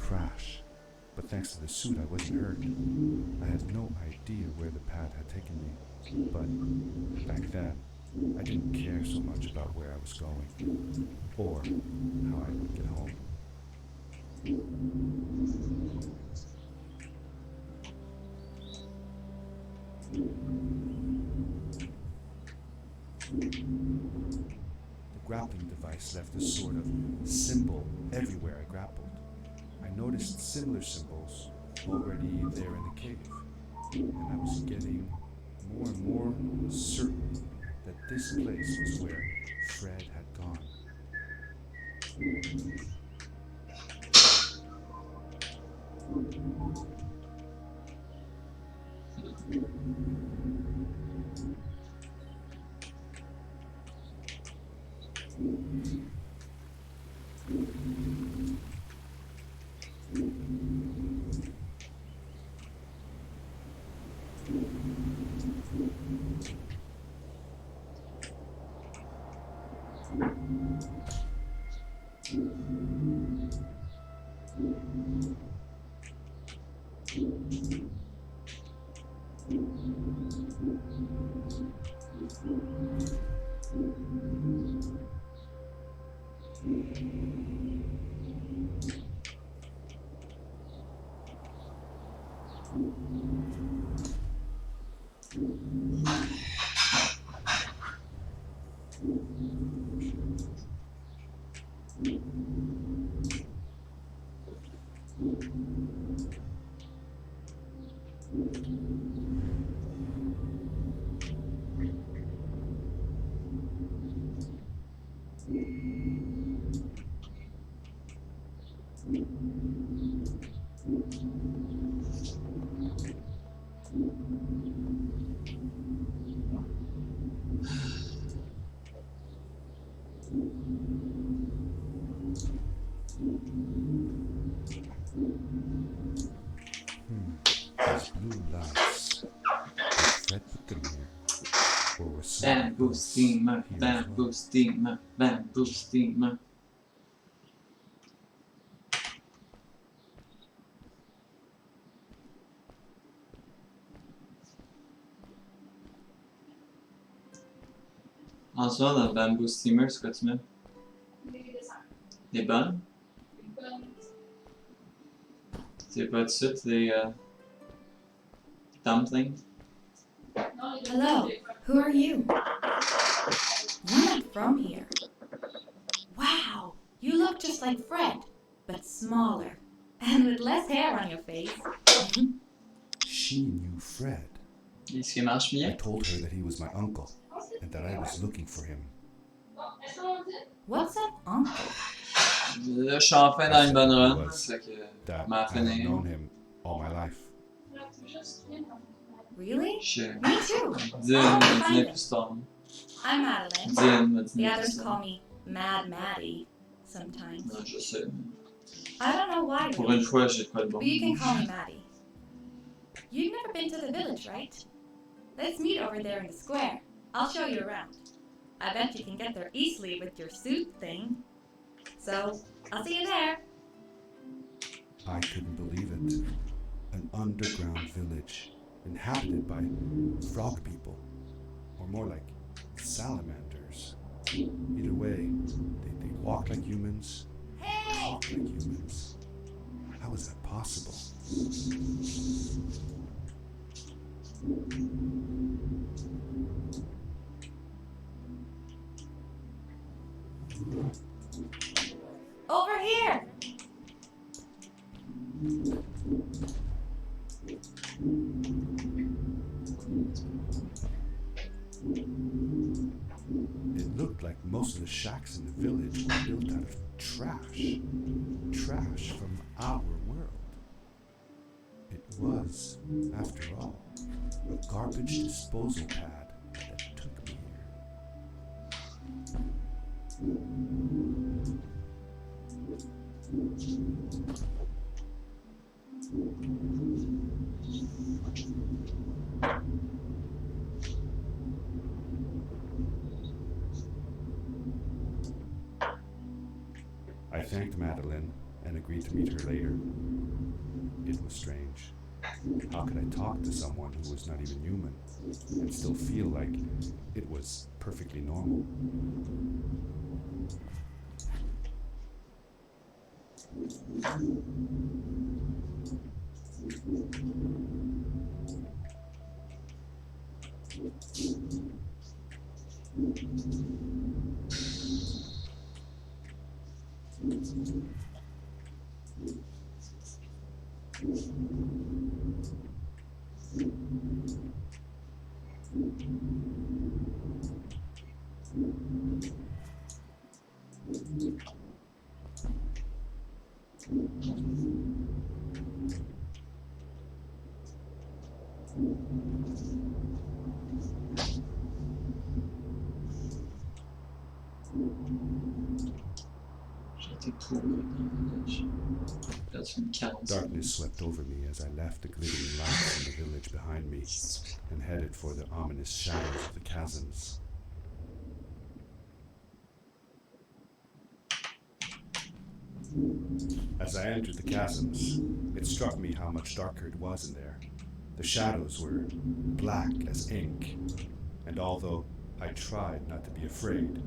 crash, but thanks to the suit I wasn't hurt. I had no idea where the pad had taken me, but back then I didn't care so much about where I was going, or how I would get home. The grappling device left a sort of symbol everywhere I grappled. I noticed similar symbols already there in the cave, and I was getting more and more certain that this place was where Fred had gone. These blue lights, did Fred put them here? Or was Bamboo steamer, bamboo steamer, bamboo steamer. En soi, dans le bamboo steamer, c'est quoi tu mets? Des bonnes? C'est pas de suite des dumplings? Hello, who are you? You're not from here. Wow, you look just like Fred, but smaller, and with less hair on your face. She knew Fred. Est-ce qu'il marche I bien? told her that he was my uncle, and that I was looking for him. What's an uncle? Là, je suis enfin dans une bonne run. Fait que That m'a I had finir. known him all my life. Really? Je Me too. Dean I'll m'a find dit him. plus tard. I'm Madeline. Dean m'a dit The plus others tard. call me Mad Maddie sometimes. Non, je sais. I don't know why, Pour really, une fois, j'ai pas de bon. but you can call me Maddie. You've never been to the village, right? Let's meet over there in the square. I'll show you around. I bet you can get there easily with your suit thing. So, I'll see you there. I couldn't believe it. An underground village, inhabited by frog people, or more like salamanders. Either way, they walk like humans, Hey! talk like humans. How is that possible? Over here! It looked like most of the shacks in the village were built out of trash. Trash from our world. It was, after all, a garbage disposal pad that took me I thanked Madeline and agreed to meet her later. It was strange. How could I talk to someone who was not even human and still feel like it was perfectly normal? J'étais trop dans le village. Perdu une 40 Darkness swept over me as I left the glittering lights in the village behind me and headed for the ominous shadows of the chasms. As I entered the chasms, it struck me how much darker it was in there. The shadows were black as ink, and although I tried not to be afraid,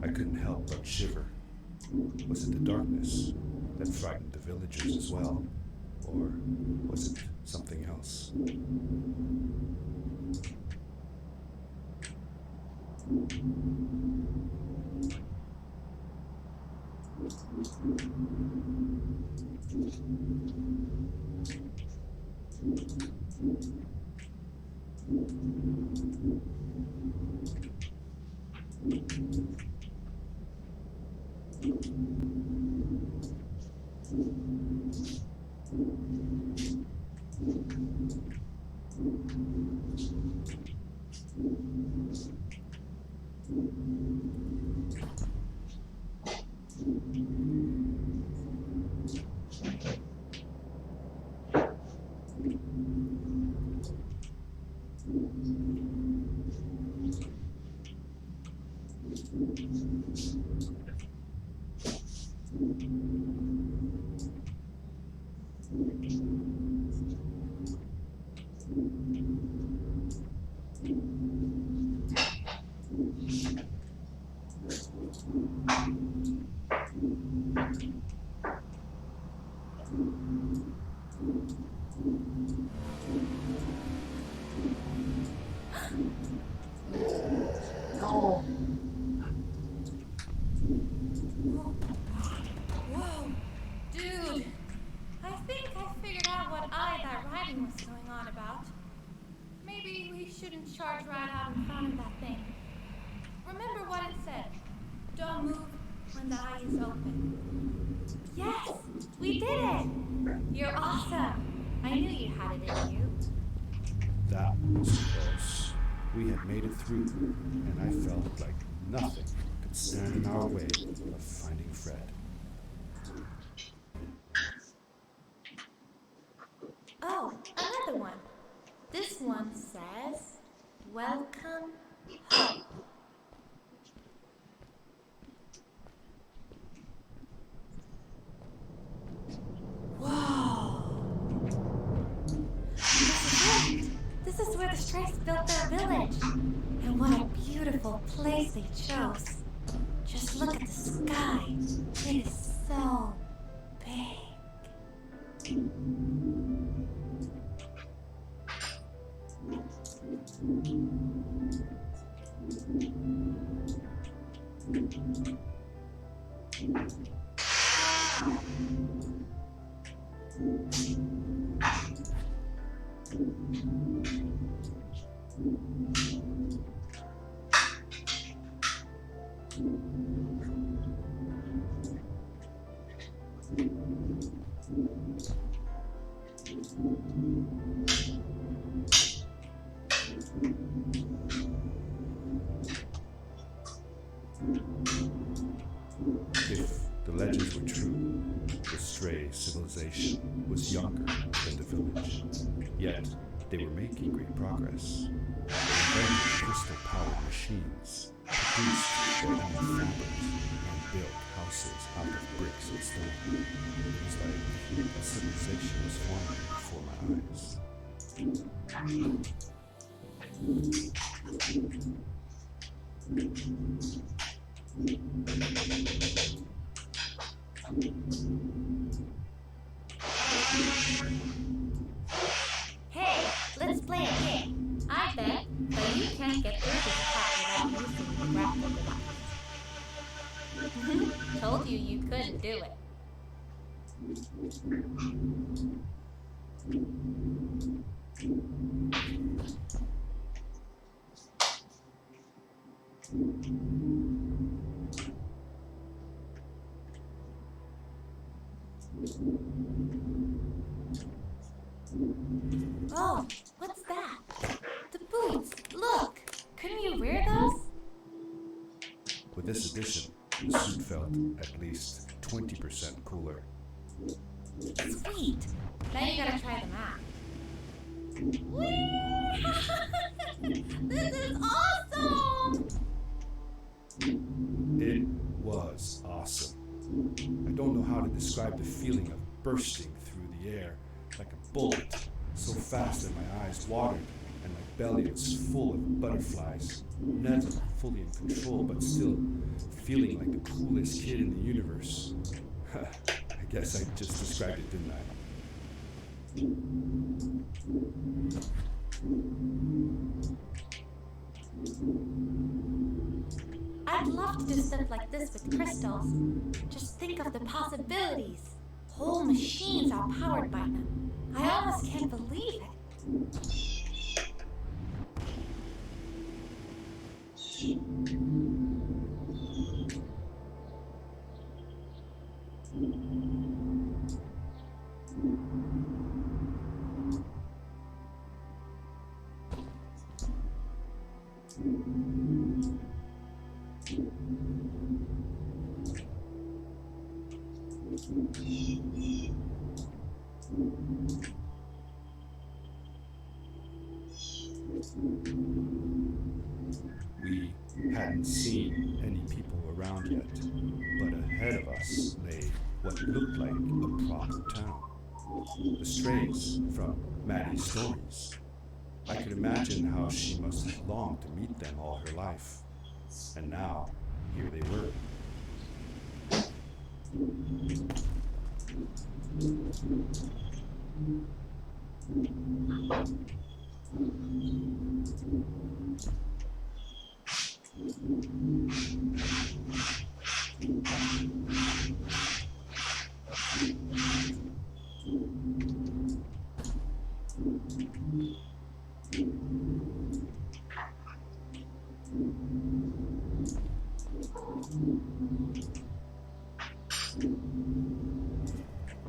I couldn't help but shiver. Was it the darkness that frightened the villagers as well? Or was it something else? Non. Whoa, dude. I think I figured out what that writing was going on about. Maybe we shouldn't charge right out in front of that thing. Remember what it said. Don't move when the eye is open. Yes, we did it. You're awesome. I knew you had it in you. That was close. We had made it through, and I felt like nothing could stand in our way of finding Fred. Oh, another one. This one says, "Welcome home." Whoa! This is where the Strays built their village. And what a beautiful place they chose. Just look at the sky. It is so big. If the legends were true, the Stray civilization was younger than the village. Yet, they were making great progress. They invented crystal-powered machines, produced their own fabrics, and built houses out of bricks and stone. It was civilization was forming before my eyes. Hey, let's play a game. I bet that you can't get through this part without using the grapple device. Told you couldn't do it. Oh, what's that? The boots! Look! Couldn't you wear those? With this addition, the suit felt at least 20% cooler. Sweet! Now you gotta try them out. Whee! This is awesome! It was awesome. I don't know how to describe the feeling of bursting through the air like a bullet, so fast that my eyes watered and my belly was full of butterflies. Never fully in control, but still feeling like the coolest kid in the universe. I guess I just described it, didn't I? I'd love to do stuff like this with crystals. Just think of the possibilities. Whole machines are powered by them. I almost can't believe it. We hadn't seen any people around yet, but ahead of us lay what looked like a proper town. The strays from Maddie's stories. I could imagine how she must have longed to meet them all her life. And now, here they were.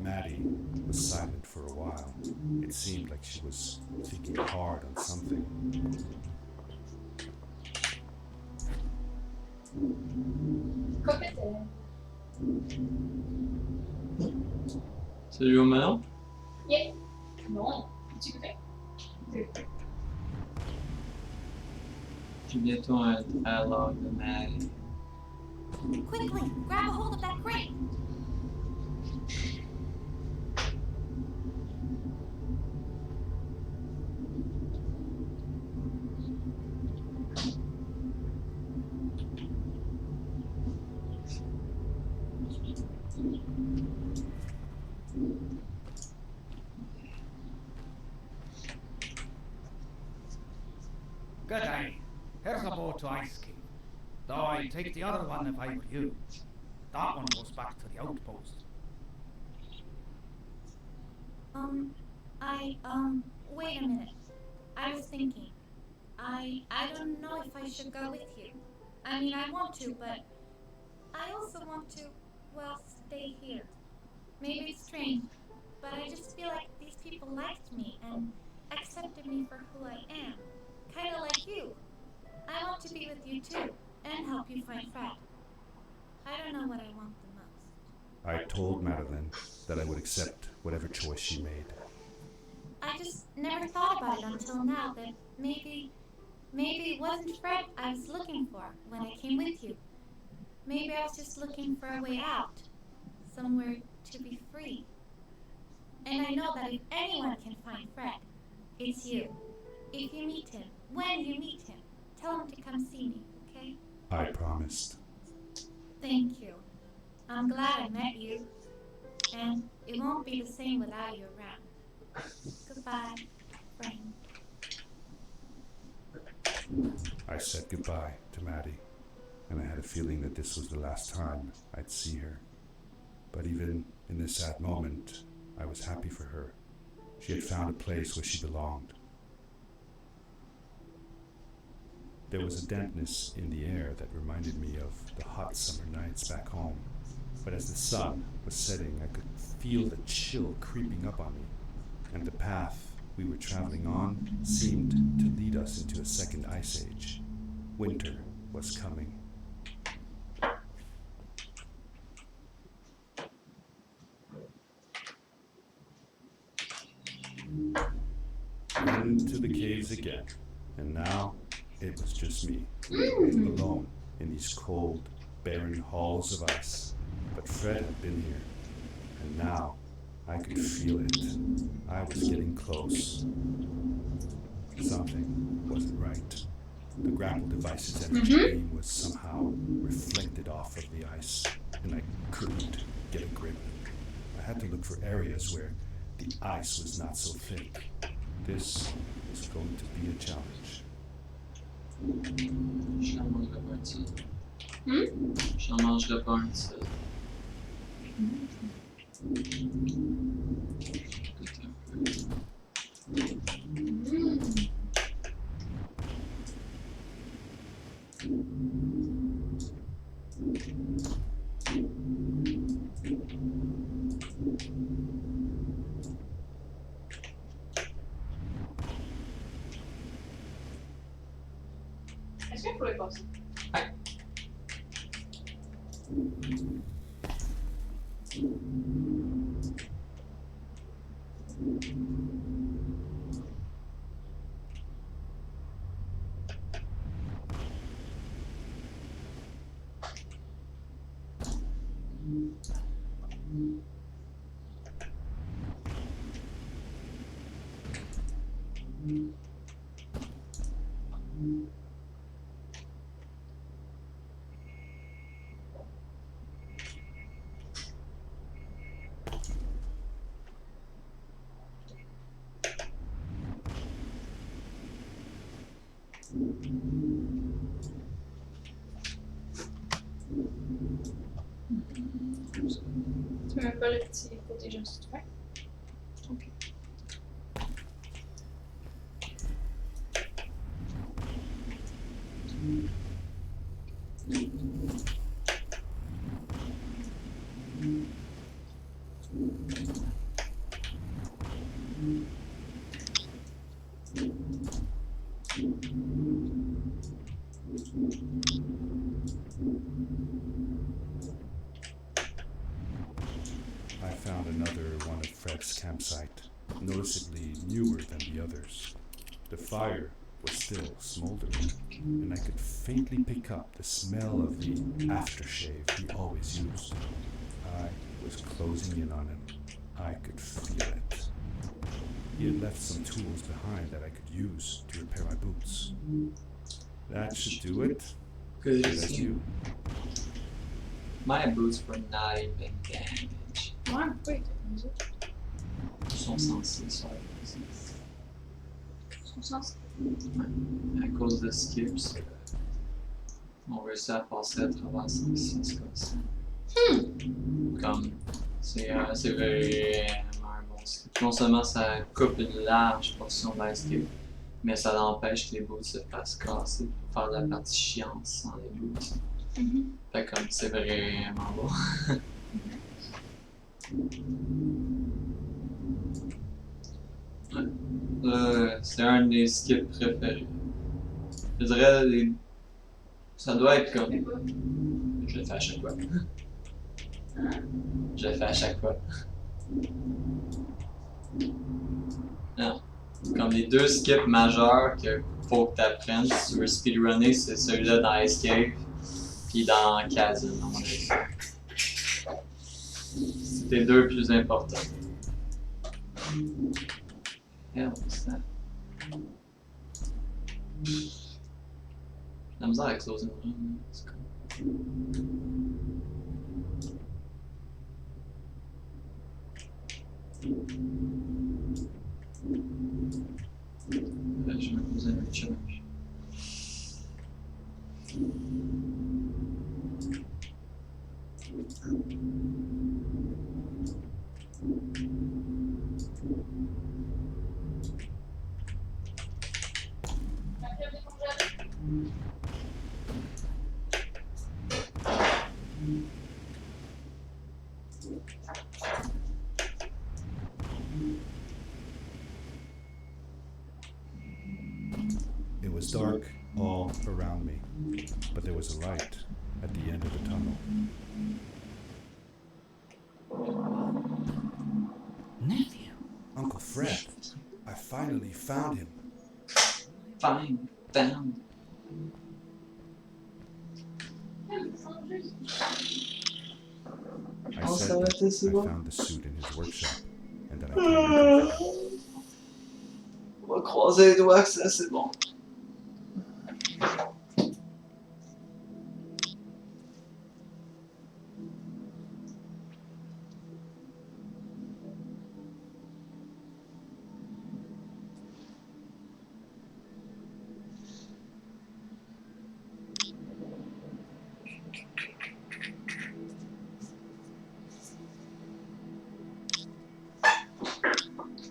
Maddie was silent for a while. It seemed like she was thinking hard on something. Ça joue maintenant? Yeah. Non, tu peux faire. J'ai bientôt un dialogue de Maddie. Quickly, grab a hold of that crate. Good day. Here's a boat to Ice Cave. Though I'd take the other one if I were you. That one goes back to the outpost. Wait a minute. I was thinking. I don't know if I should go with you. I mean, I want to, but I also want to, well, stay here. Maybe it's strange, but I just feel like these people liked me and accepted me for who I am. Kind of like you. I want to be with you too, and help you find Fred. I don't know what I want the most. I told Madeline that I would accept whatever choice she made. I just never thought about it until now that maybe it wasn't Fred I was looking for when I came with you. Maybe I was just looking for a way out. Somewhere to be free. And I know that if anyone can find Fred, it's you. If you meet him, when you meet him, tell him to come see me, okay? I promised. Thank you. I'm glad I met you. And it won't be the same without you around. Goodbye, friend. I said goodbye to Maddie, and I had a feeling that this was the last time I'd see her. But even in this sad moment, I was happy for her. She had found a place where she belonged. There was a dampness in the air that reminded me of the hot summer nights back home. But as the sun was setting, I could feel the chill creeping up on me, and the path we were traveling on seemed to lead us into a second ice age. Winter was coming. Into the caves again, and now it was just me, alone in these cold, barren halls of ice. But Fred had been here, and now I could feel it. I was getting close. Something wasn't right. The grapple device's energy beam was somehow reflected off of the ice, and I couldn't get a grip. I had to look for areas where the ice was not so thick. This was going to be a challenge. Je n'en mangerai pas un seul. Je n'en mangerai pas un seul. Peut-être un peu. Est-ce qu'il faut les passer? Tu mets pas le petit côté juste fait. Ok. I found another one of Fred's campsite, noticeably newer than the others. The fire was still smoldering, and I could faintly pick up the smell of the aftershave he always used. I was closing in on him. I could feel it. He had left some tools behind that I could use to repair my boots. That should do it. Good Good to as see. you. My boots were not even damaged. Ouais, pourquoi il était comme ça? Ils sont censés se faire baiser. Son sens. À cause de skips, on réussit à passer à travers 5-6 Comme, c'est vraiment un bon skip. Non seulement ça coupe une large portion de la skip, mais ça empêche que les boots se fassent casser pour faire la partie chiante sans les boots. Fait comme, c'est vraiment bon. C'est un de mes skips préférés. Je dirais, ça doit être comme. Je le fais à chaque fois. Je le fais à chaque fois. Non. Comme les deux skips majeurs qu'il faut que tu apprennes si tu veux speedrunner, c'est celui-là dans Escape puis dans Chasm, à mon avis. C'est les deux plus importants. Hell, what's that? La misère avec closing le run, c'est cool. Je me pose un challenge. It was dark all around me, but there was a light at the end of the tunnel. Nephew? Uncle Fred, I finally found him. Fine, found. I Oh, said ça va, that t'es si I bon? found the suit in his workshop and that I came looking for him. On va croiser les doigts que ça c'est bon.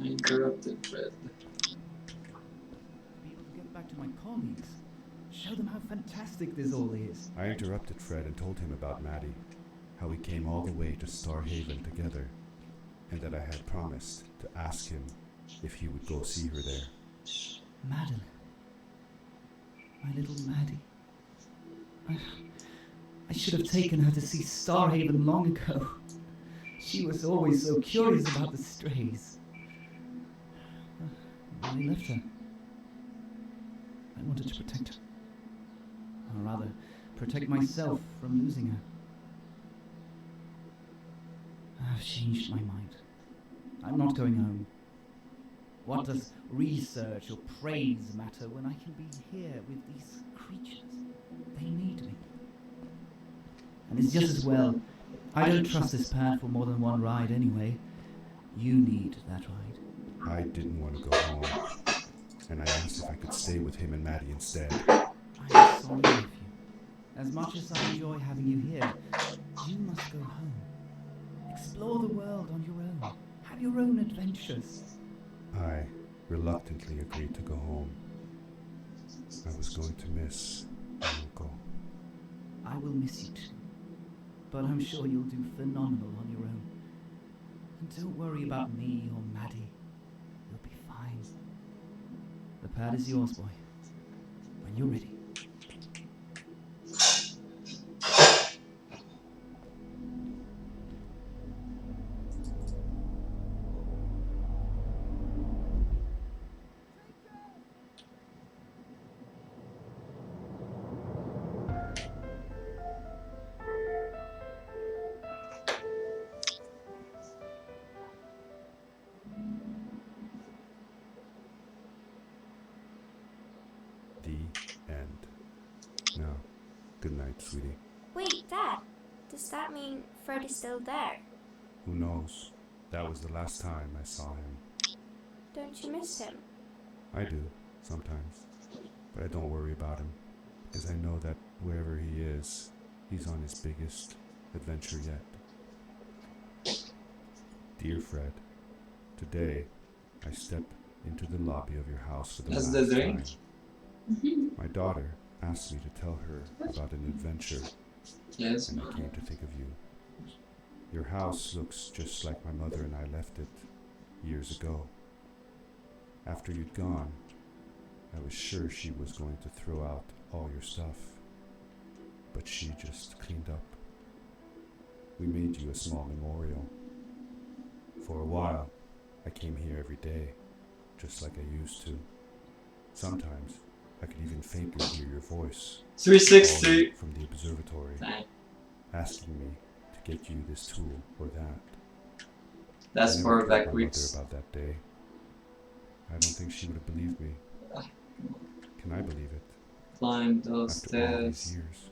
Interrupted Fred. Be able to get back to my colleagues. Show them how fantastic this all is. I interrupted Fred and told him about Maddie, how we came all the way to Starhaven together, and that I had promised to ask him if he would go see her there. Madeline. My little Maddie. I should have taken her to see Starhaven long ago. She was always so curious about the strays. I left her. I wanted to protect her. Or rather, protect myself from losing her. I've changed my mind. I'm not going home. What does research or praise matter when I can be here with these creatures? They need me. And it's just as well. I don't trust this pad for more than one ride anyway. You need that ride. I didn't want to go home, and I asked if I could stay with him and Maddie instead. I'm sorry, nephew. As much as I enjoy having you here, you must go home. Explore the world on your own. Have your own adventures. I reluctantly agreed to go home. I was going to miss my uncle. I will miss you too. But I'm sure you'll do phenomenal on your own. And don't worry about me or Maddie. You'll be fine. The pad is yours, boy. When you're ready. The end. Now, good night, sweetie. Wait, Dad. Does that mean Fred is still there? Who knows? That was the last time I saw him. Don't you miss him? I do, sometimes. But I don't worry about him, because I know that wherever he is, he's on his biggest adventure yet. Dear Fred, today I step into the lobby of your house for the That's last the drink? time. My daughter asked me to tell her about an adventure, Yes. and I came to think of you. Your house looks just like my mother and I left it years ago. After you'd gone, I was sure she was going to throw out all your stuff, but she just cleaned up. We made you a small memorial. For a while, I came here every day, just like I used to. Sometimes, I could even faintly hear your voice 360. from the observatory, Dang. asking me to get you this tool or that. That's I for never back told my weeks. mother about that day. I don't think she would have believed me. Can I believe it? Climb those After all these stairs. years.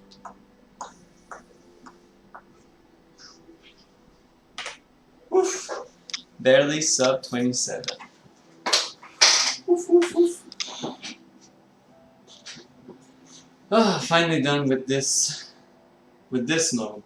Oof. Barely sub 27. Oof, oof, oof. Ah, finally done with this. With this mode.